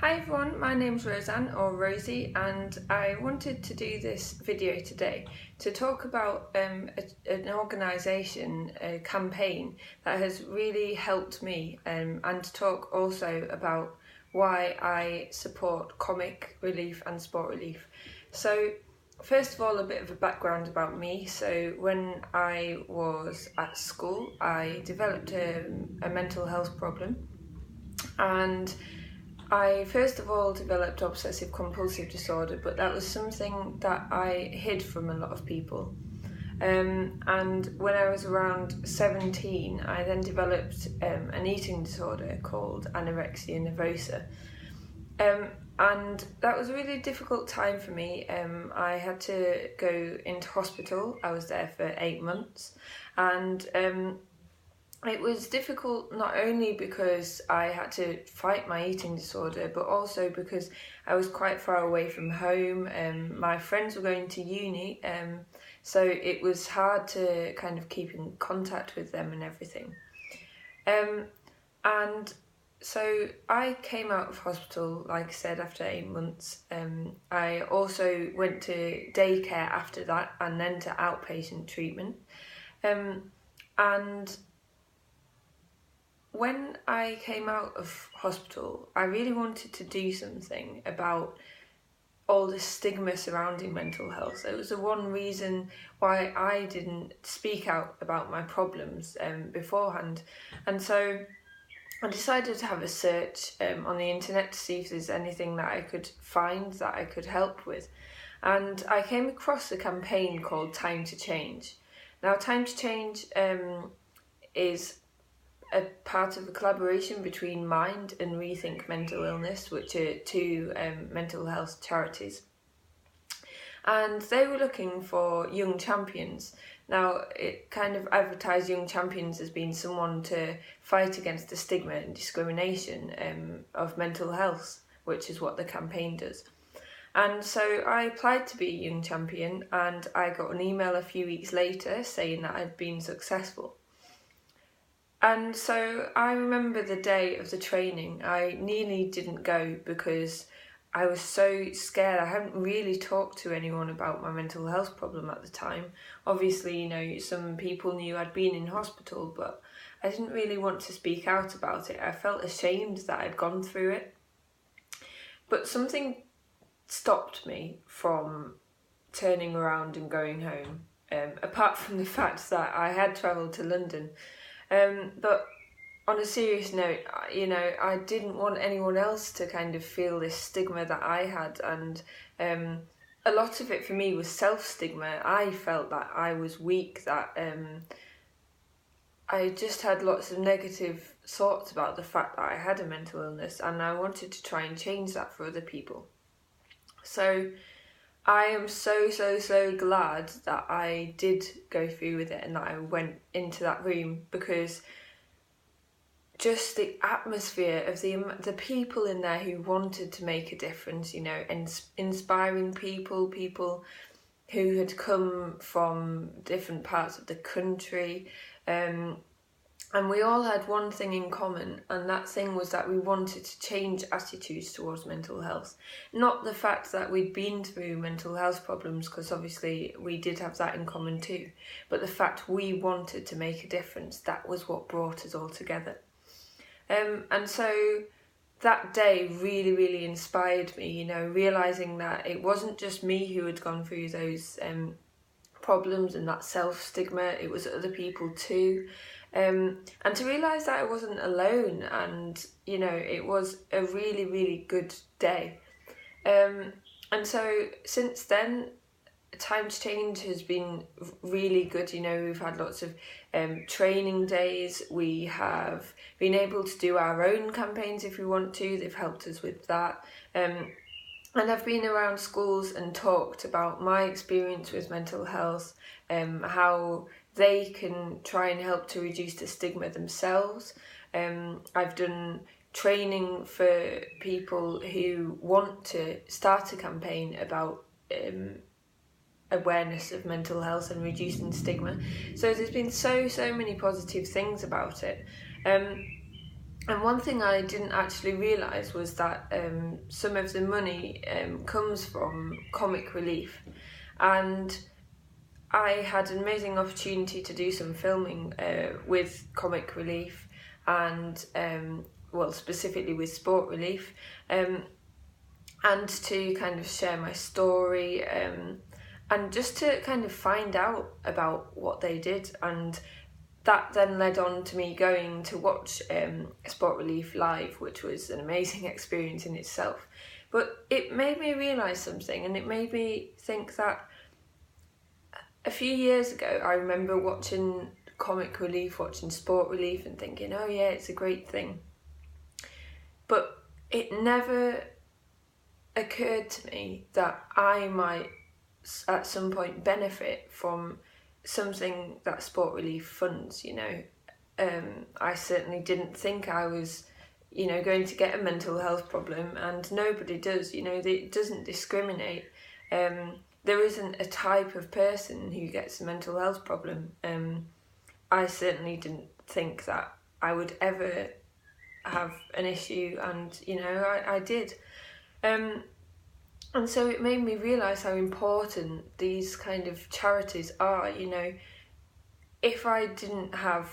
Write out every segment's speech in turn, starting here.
Hi everyone, my name's Roseanne or Rosie, and I wanted to do this video today to talk about an organisation, a campaign that has really helped me, and to talk also about why I support comic relief and sport relief. So first of all, a bit of a background about me. So when I was at school, I developed a mental health problem, and I first of all developed obsessive compulsive disorder, but that was something that I hid from a lot of people. And when I was around 17, I then developed an eating disorder called anorexia nervosa. And that was a really difficult time for me. I had to go into hospital. I was there for 8 months, and it was difficult not only because I had to fight my eating disorder, but also because I was quite far away from home. My friends were going to uni, so it was hard to kind of keep in contact with them and everything. And so I came out of hospital, like I said, after 8 months. I also went to daycare after that, and then to outpatient treatment. And when I came out of hospital, I really wanted to do something about all the stigma surrounding mental health. It was the one reason why I didn't speak out about my problems beforehand. And so I decided to have a search on the internet to see if there's anything that I could find that I could help with. And I came across a campaign called Time to Change. Now, Time to Change is a part of a collaboration between Mind and Rethink Mental Illness, which are two mental health charities. And they were looking for young champions. Now, it kind of advertised young champions as being someone to fight against the stigma and discrimination of mental health, which is what the campaign does. And so I applied to be a young champion, and I got an email a few weeks later saying that I'd been successful. And so I remember the day of the training. I nearly didn't go because I was so scared. I hadn't really talked to anyone about my mental health problem at the time. Obviously, some people knew I'd been in hospital, but I didn't really want to speak out about it. I felt ashamed that I'd gone through it. But something stopped me from turning around and going home, apart from the fact that I had travelled to London. But on a serious note, I didn't want anyone else to kind of feel this stigma that I had, and a lot of it for me was self-stigma. I felt that I was weak, that I just had lots of negative thoughts about the fact that I had a mental illness, and I wanted to try and change that for other people. So I am so glad that I did go through with it and that I went into that room, because just the atmosphere of the people in there who wanted to make a difference, inspiring people who had come from different parts of the country, and we all had one thing in common, and that thing was that we wanted to change attitudes towards mental health. Not the fact that we'd been through mental health problems, because obviously we did have that in common too, but the fact we wanted to make a difference, that was what brought us all together. And so that day really inspired me, realising that it wasn't just me who had gone through those problems and that self-stigma, it was other people too. And to realise that I wasn't alone, and it was a really good day. And so since then, Time to Change has been really good. We've had lots of training days. We have been able to do our own campaigns if we want to. They've helped us with that. And I've been around schools and talked about my experience with mental health, how they can try and help to reduce the stigma themselves. I've done training for people who want to start a campaign about awareness of mental health and reducing stigma. So there's been so many positive things about it. And one thing I didn't actually realise was that some of the money comes from Comic Relief. And I had an amazing opportunity to do some filming with Comic Relief and, well, specifically with Sport Relief, and to kind of share my story, and just to kind of find out about what they did. And that then led on to me going to watch Sport Relief live, which was an amazing experience in itself. But it made me realise something, and it made me think that a few years ago I remember watching Comic Relief, watching Sport Relief, and thinking, oh yeah, it's a great thing. But it never occurred to me that I might at some point benefit from something that Sport Relief funds, you know. I certainly didn't think I was, you know, going to get a mental health problem, and nobody does, you know, it doesn't discriminate. There isn't a type of person who gets a mental health problem. I certainly didn't think that I would ever have an issue, and, you know, I did. And so it made me realise how important these kind of charities are, you know. If I didn't have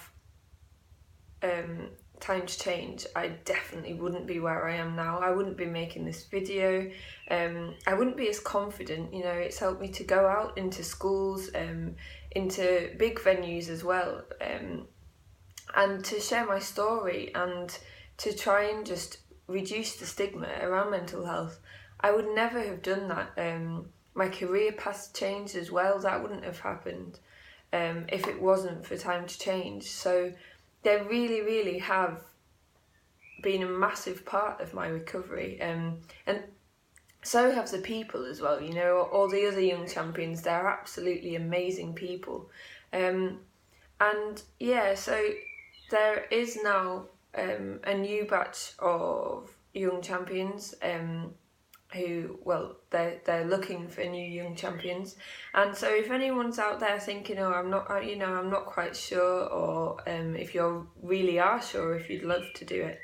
Time to Change, I definitely wouldn't be where I am now. I wouldn't be making this video. I wouldn't be as confident, you know. It's helped me to go out into schools, into big venues as well, and to share my story and to try and just reduce the stigma around mental health. I would never have done that. My career path changed as well. That wouldn't have happened if it wasn't for Time to Change. So they really, really have been a massive part of my recovery. And so have the people as well, you know, all the other young champions. They're absolutely amazing people. And yeah, so there is now a new batch of young champions who, well, they're looking for new young champions. And so if anyone's out there thinking, oh, I'm not quite sure, or if you really are sure, if you'd love to do it,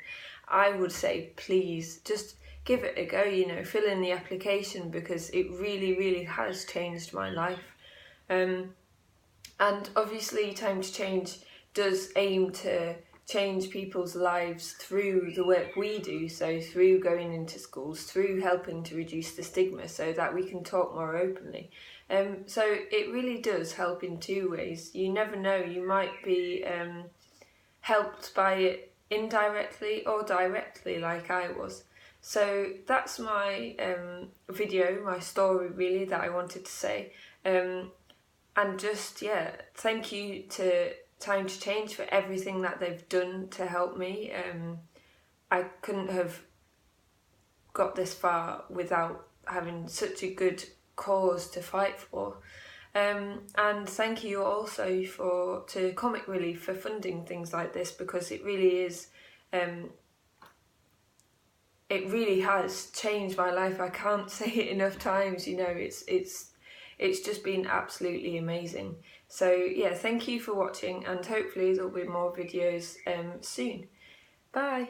I would say please just give it a go, you know, fill in the application, because it really, really has changed my life. And obviously Time to Change does aim to change people's lives through the work we do, so through going into schools, through helping to reduce the stigma so that we can talk more openly. So it really does help in two ways. You never know, you might be helped by it indirectly or directly, like I was. So that's my video, my story really, that I wanted to say. And just, yeah, thank you to Time to Change for everything that they've done to help me. I couldn't have got this far without having such a good cause to fight for. And thank you also to Comic Relief for funding things like this, because it really is, it really has changed my life. I can't say it enough times, you know. It's just been absolutely amazing. So yeah, thank you for watching, and hopefully there'll be more videos soon. Bye.